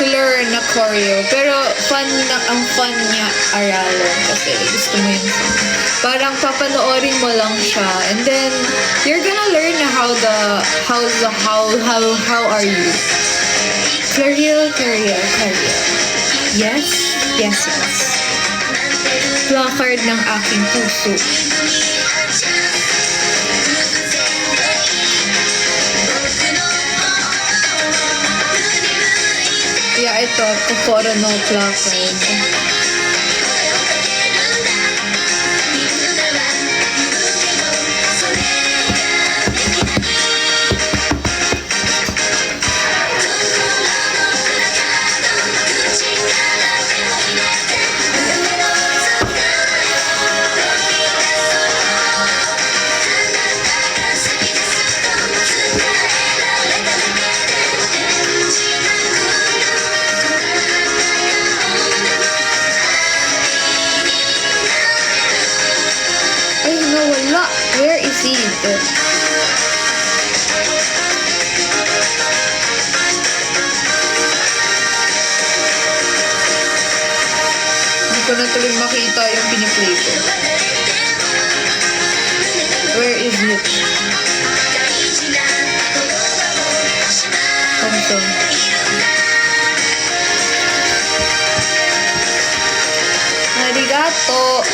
[SPEAKER 1] learn na choreo. Pero, ang fun niya aralin kasi gusto mo yung song. Parang papanoorin mo lang siya. And then, you're gonna learn na how are you? Choreo. Yes. Placard ng aking puso. Yeah, ito, Kokoro no placard. Ay, nawala. Where is it? Hindi ko na tuloy makita yung piniplay ko. Where is it? Kanto. Arigato.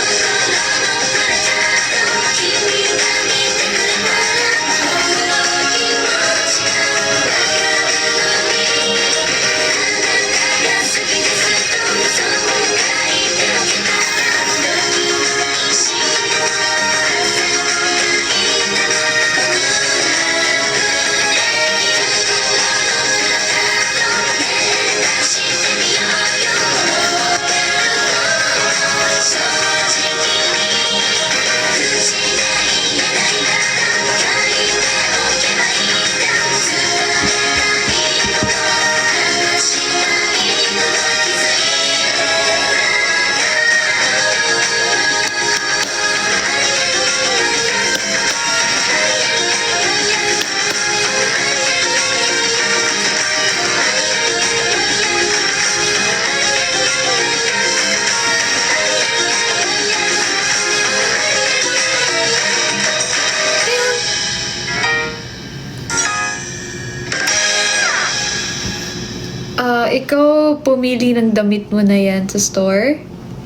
[SPEAKER 1] Ikaw pumili ng damit mo na yan sa store?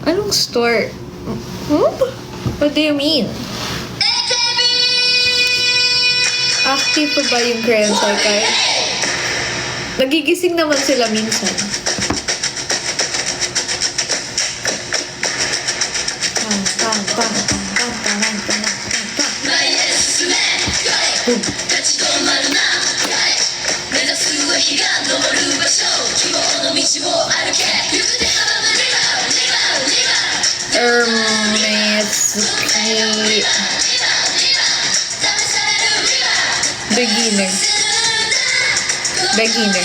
[SPEAKER 1] Anong store? What do you mean? Active pa ba yung Crayon Cycle? Nagigising naman sila minsan. Beginner.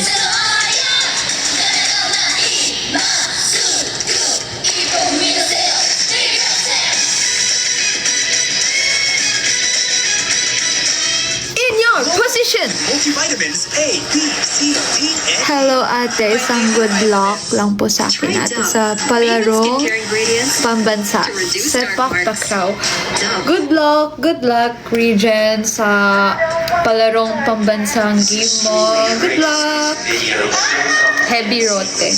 [SPEAKER 1] In your position!
[SPEAKER 3] Multivitamins A, B, C, D, and
[SPEAKER 1] Hello ate, isang good luck lang po sa akin ate sa palarong pambansa. Sepak takraw. Good luck, Regen, sa palarong pambansang game mo. Good luck! Heavy rote.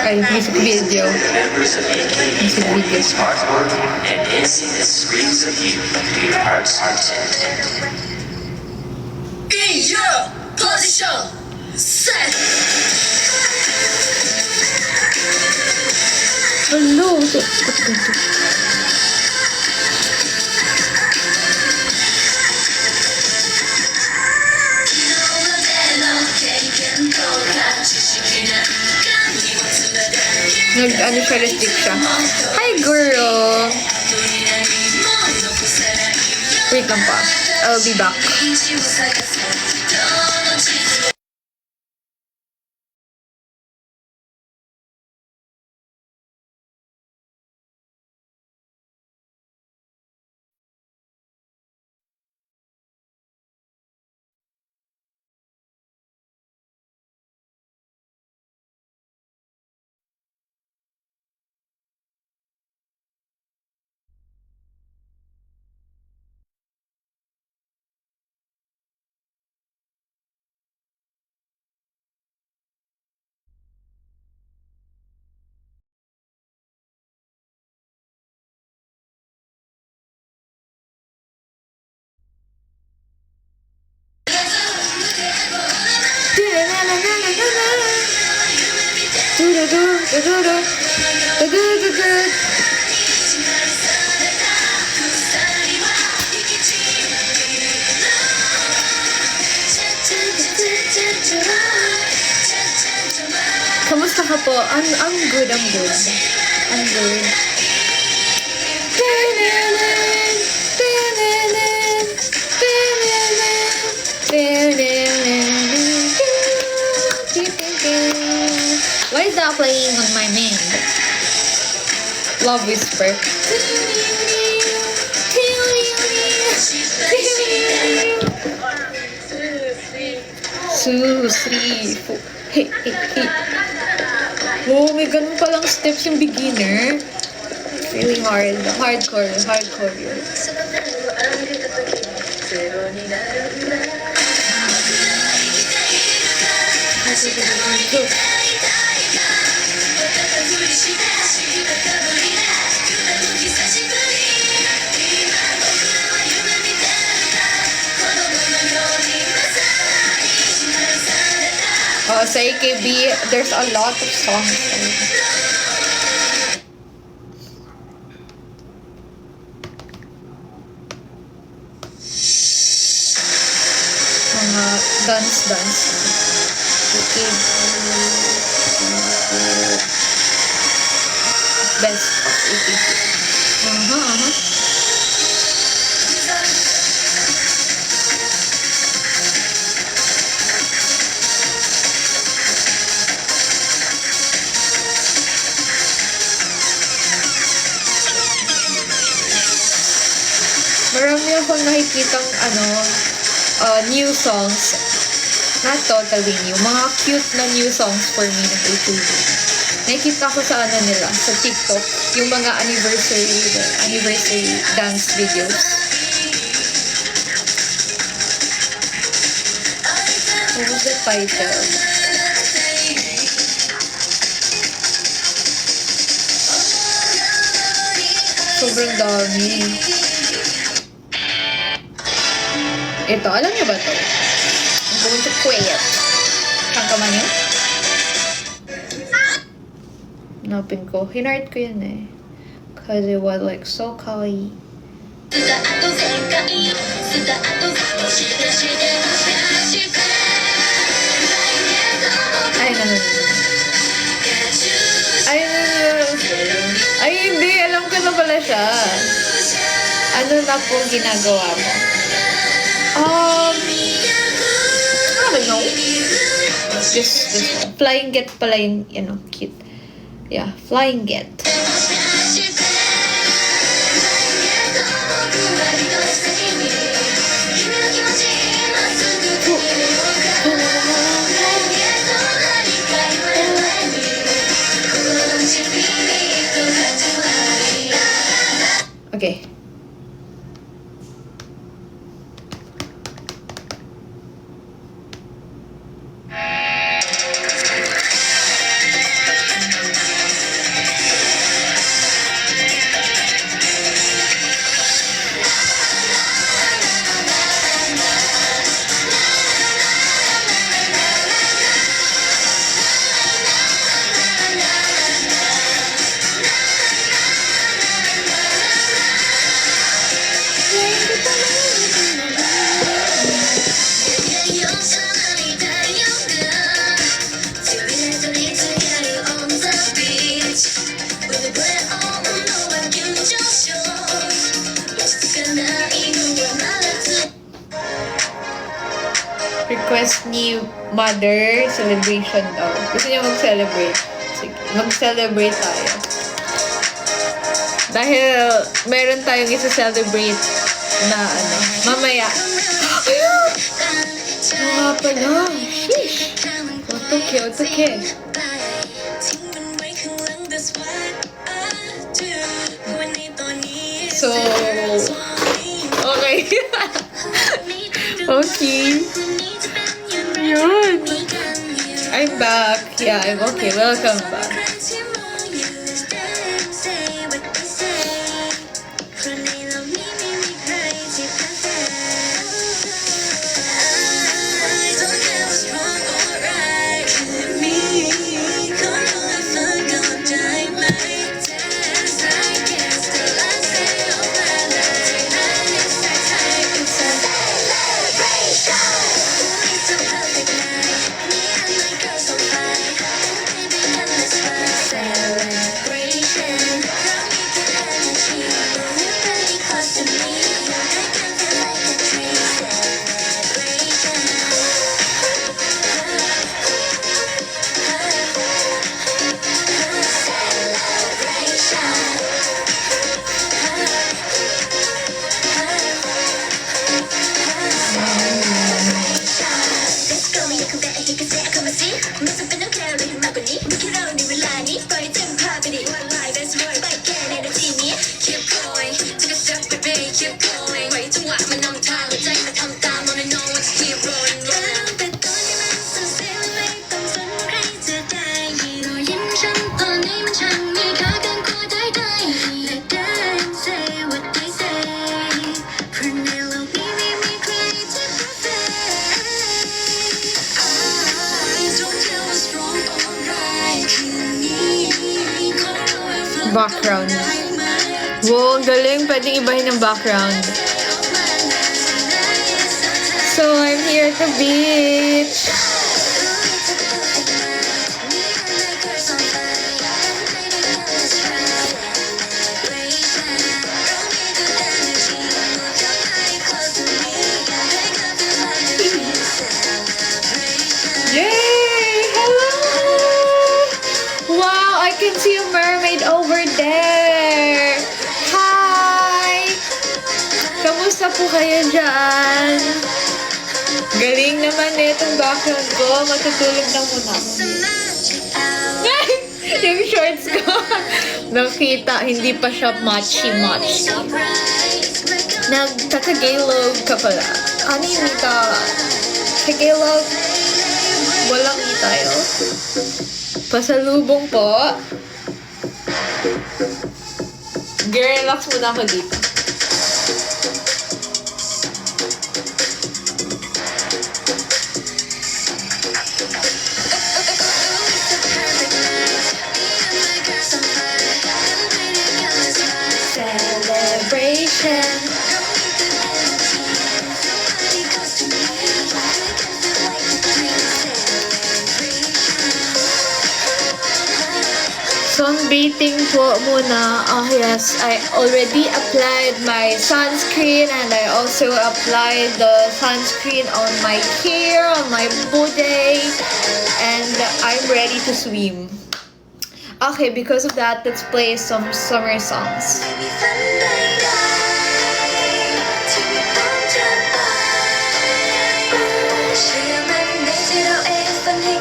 [SPEAKER 1] Ay, music video. Music video.
[SPEAKER 3] and dancing the screams of you to your heart's content. In your position, set.
[SPEAKER 1] Hello! Nag-ano siya, restrict siya. Hi, girl! Wait lang pa. I'll be back. Kamusta ka po? I'm good, I'm good. I'm good. Why is that playing on my main? Love Whisper. Two, three, four. Hey, hey, hey. Oh, may ganun palang steps yung beginner. Really hard. Hardcore yun. Sa AKB, there's a lot of songs. Mga dance. AKB. Best of AKB. Marami akong nakikitang new songs. Not totally new. Mga cute na new songs for me ng AKB. Nakikita ko sa nila, sa TikTok, yung mga anniversary dance videos. What was the title? Sobrang dami. Ito, alam niyo ba ito? I'm going to quit. Kangkaman niyo? Hanapin ko. Hinart ko yun eh. Cause it was like so kawaii. Ay, hindi. Alam ko na pala siya. Ano na po ginagawa mo? I don't know. Just Flying Get pala yung, cute. Yeah, Flying Get. Okay. Request ni Mother, celebration daw. Gusto niya mag-celebrate. Sige, mag-celebrate tayo. Dahil meron tayong isa-celebrate na mamaya. Mga pala. Sheesh. Okay. So, okay. Okay. Yun. I'm back. Yeah, I'm okay. Welcome back.
[SPEAKER 3] มาสิไม่จำเป็นต้องแคร์อะไรมากกว่านี้มีแค่เราในเวลานี้ปล่อยเต็มพาไปดิ One life that's worth ไปแค่ในนาทีนี้ Keep going take a step baby keep going ปล่อยจังหวะมันนำทางหัวใจมันทำตาม Wanna know what to keep rolling แต่ตอนนี้มันสุดเสียไม่ต้องสนใครจะได้ยินรอยยิ้มฉันตอนนี้มันช่างมีค่าเกินกว่าได้และได้ say what they say เพราะในโลกนี้ไม่มีใครที่
[SPEAKER 1] Background. Wow, ang galing. Pwedeng ibahin ng background. So, I'm here at the beach. Yay! Hello! Wow, I can see a mermaid over there. Hi! Kamusta po kayo dyan? Galing naman itong background ko. Matutulog na muna ako. Yung shorts ko. Nakita, hindi pa siya matchy-matchy. Nagkakagalog ka pala. Anita. Tagalog. Walang tayo. Pasalubong po. Relax muna ako dito. Celebration. Sunbathing po muna. Oh yes, I already applied my sunscreen and I also applied the sunscreen on my hair, on my body, and I'm ready to swim. Okay, because of that, let's play some summer songs.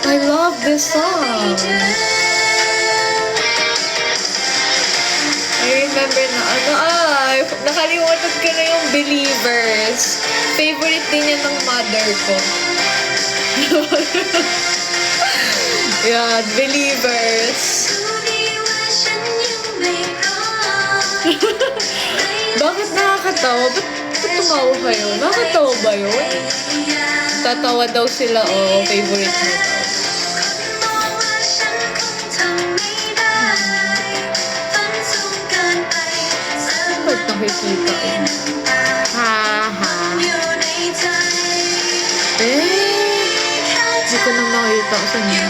[SPEAKER 1] I love this song. I remember na nakalimutan ko na yung Believers. Favorite din yan ng mother ko. Yeah, Believers. Bakit nakakatawa? Ba't tumawa kayo? Nakakatawa ba yun? Tatawa daw sila, oh, favorite mo daw. Ba't nakikita eh? Ha-ha. Hindi ko na makita sa niya.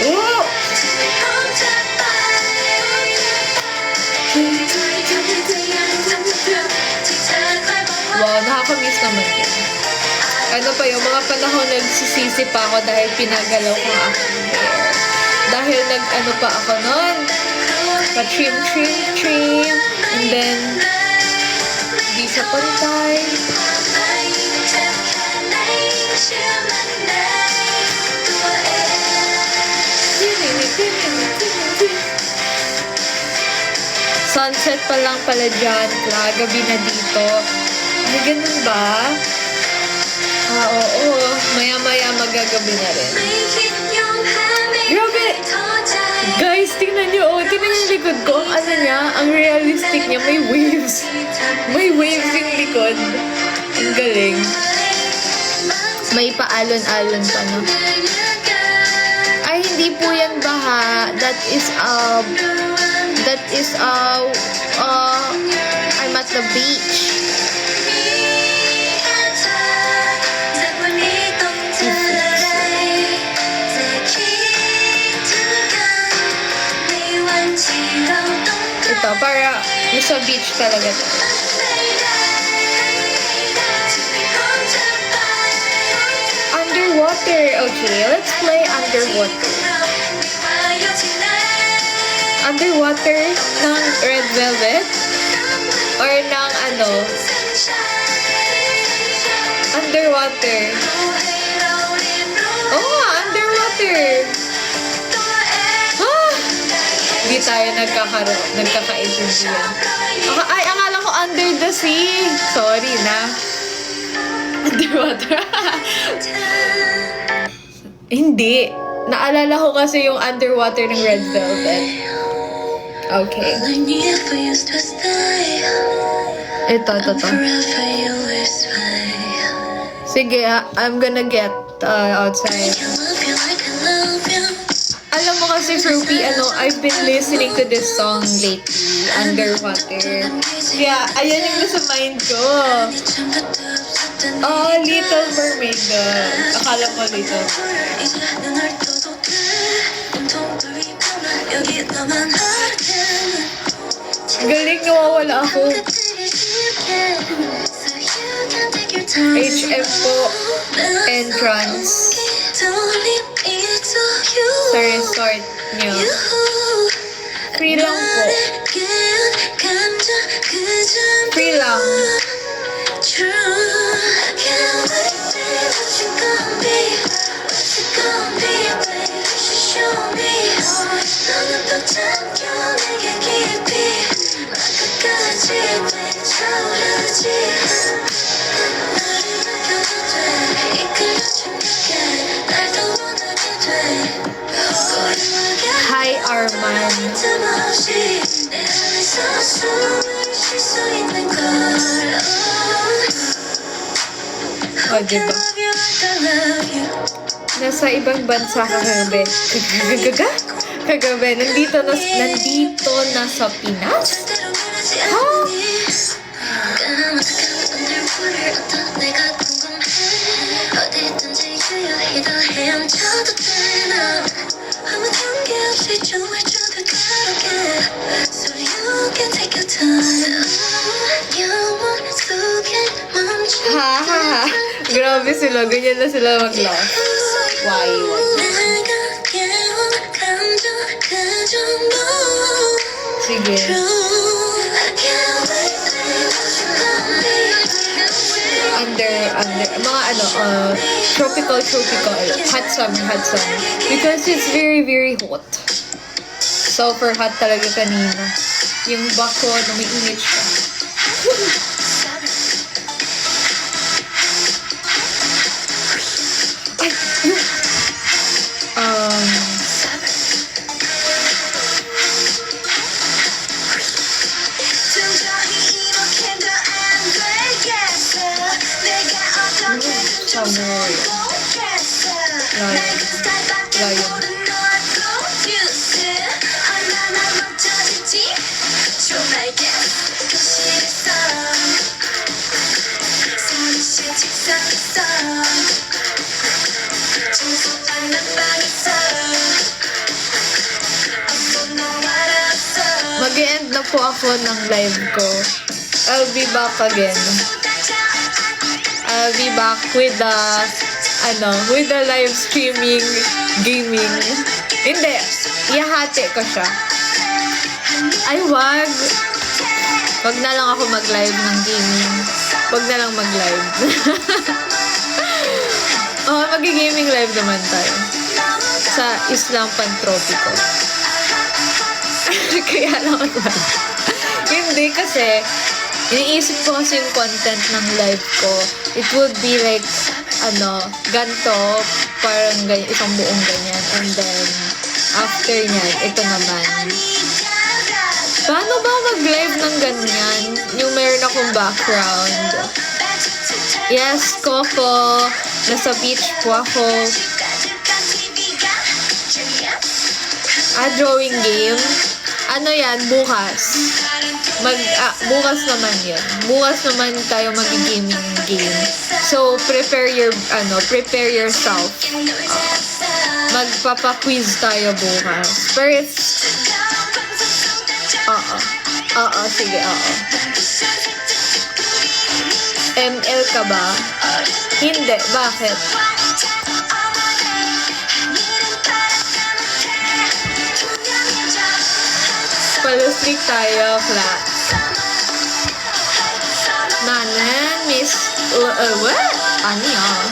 [SPEAKER 1] Oh! Wow, nakakamiss naman yun. Ano pa yung mga panahon nagsisisi pa ako dahil pinagalaw ko ang aking hair. Dahil nag-ano pa ako nun, pa-trim. And then, di sa pantay. Sunset pa lang pala dyan. Gabi na dito. Ay, ganun ba? Oo. Maya-maya magagabi na rin. Grabe! Guys, tingnan nyo. Oh, tingnan yung likod ko. Ang ano niya, ang realistic niya. May waves. May waves yung likod. Ang galing. May paalon-alon pa, no? Ay, hindi po yan baha. I'm at the beach. Ito, para sa beach talaga to. Underwater. Okay, let's play underwater. Underwater ng Red Velvet? Or ng ano? Underwater. Oo nga, underwater. Ah! Hindi tayo nagkakaintindihan. Ay, akala ko under the sea. Sorry na. Underwater. Hindi. Naalala ko kasi yung underwater ng Red Velvet. Okay. Ito. Sige, I'm gonna get outside. Alam mo kasi, Fruity, I've been listening to this song lately, Underwater. Kaya, ayan yung nasa mind ko. Oh, Little Mermaid. Akala mo Little. Galing, nawawala ako. HM po, entrance. Sa resort nyo. Free lang po. Free lang. Hi, Arman. O, diba? Nasa ibang bansa kagabi. Kagabi, nandito na sa Pinas? Ha? Ha. Grabe sila, ganyan na sila mag-laugh. Why? Sige. Tropical, hot summer. Because it's very, very hot. Super hot talaga kanina. Yung bako na may init siya. Lion. Mag-e-end na po ako ng live ko. I'll be back again. I'll be back with the live streaming gaming. Hindi, ihahati ko siya. Ay, wag. Wag na lang ako mag-live ng gaming. Wag na lang mag-live. Mag-gaming live naman tayo. Sa Islang Pantropiko. Kaya lang ako. Hindi kasi, iniisip ko kasi yung content ng live ko. It would be like, ganto, parang ganyan, isang buong ganyan. And then, after nyan, ito naman. Paano ba mag-live ng ganyan? Yung meron akong background. Yes, Coco. Nasa beach po ako. Drawing game. Ano yan? Bukas. Bukas naman yun. Bukas naman tayo mag-gaming game. So, prepare yourself. Magpapa-quiz tayo bukas. Pero it's... Sige. ML ka ba? Hindi. Bakit? Paluslik tayo, clap. Nanan, Miss... what? Ano yan?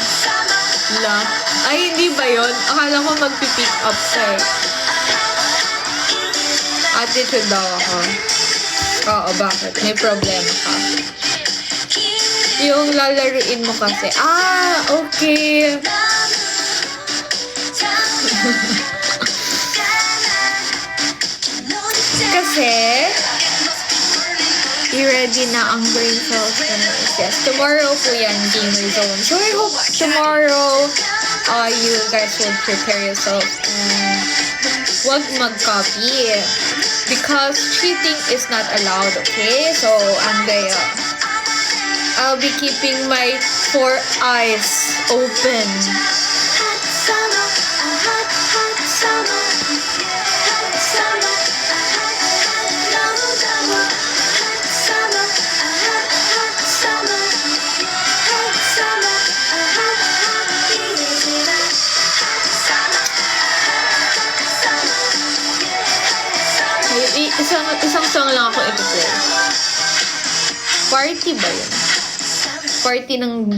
[SPEAKER 1] La. Ay, hindi ba yun? Akala ko magpipick up ka eh. Attitude daw ako. Oo, bakit? May problema ka. Yung lalaruin mo kasi. Ah, okay. Kasi, i-ready na ang brain cells na yes. Tomorrow po yan, gamer zone. So, I hope tomorrow, you guys will prepare yourself and wag mag-copy. Because cheating is not allowed, okay? So, I'll be keeping my 4 eyes open.
[SPEAKER 2] Hot summer, a hot, hot summer. Hot summer, a hot, hot double double. Hot summer, a hot, hot summer. Hot summer, a hot, hot diba? Hot summer, hot summer.
[SPEAKER 1] Isang song lang ako ito-play. Party ba yun? Party ng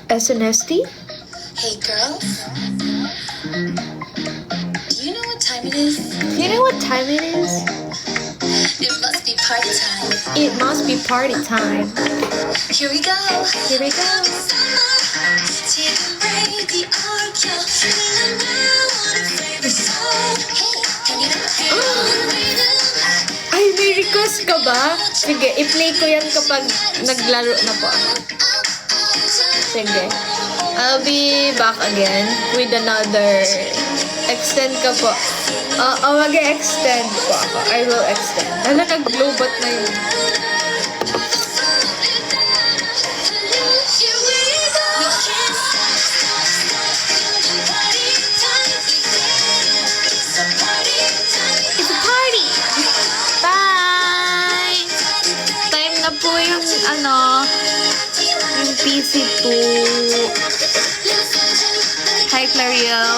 [SPEAKER 1] SNSD?
[SPEAKER 3] Hey girls, do you know what time it is?
[SPEAKER 1] You know what time it is?
[SPEAKER 3] It must be party time.
[SPEAKER 1] It must be party time.
[SPEAKER 3] Here we go.
[SPEAKER 1] Here we go.
[SPEAKER 3] 지금 ready are you? feeling now on a favorite song. Hey, can you feel the rhythm?
[SPEAKER 1] Ay, may request ka ba? Sige, i-play ko yan kapag naglaro na po ako. Sige. I'll be back again with another extend ka po. Mag-extend po ako. I will extend. Hala, nag-lowbot na yun. It's a party! Bye! Time na po yung yung PC2. Hi, Clariel.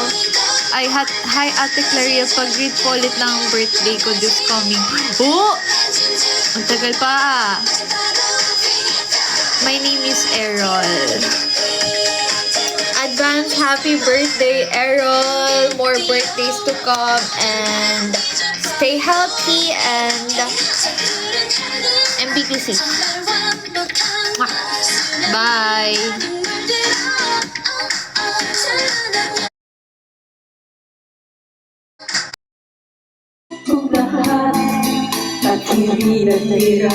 [SPEAKER 1] Hi, Ate Clariel. Pag-greet po ulit ng birthday ko this coming. Oh! Ang tagal pa. My name is Errol. Advance happy birthday, Errol. More birthdays to come. And stay healthy and MBTC. Bye!
[SPEAKER 4] Kung lahat at hindi nagtira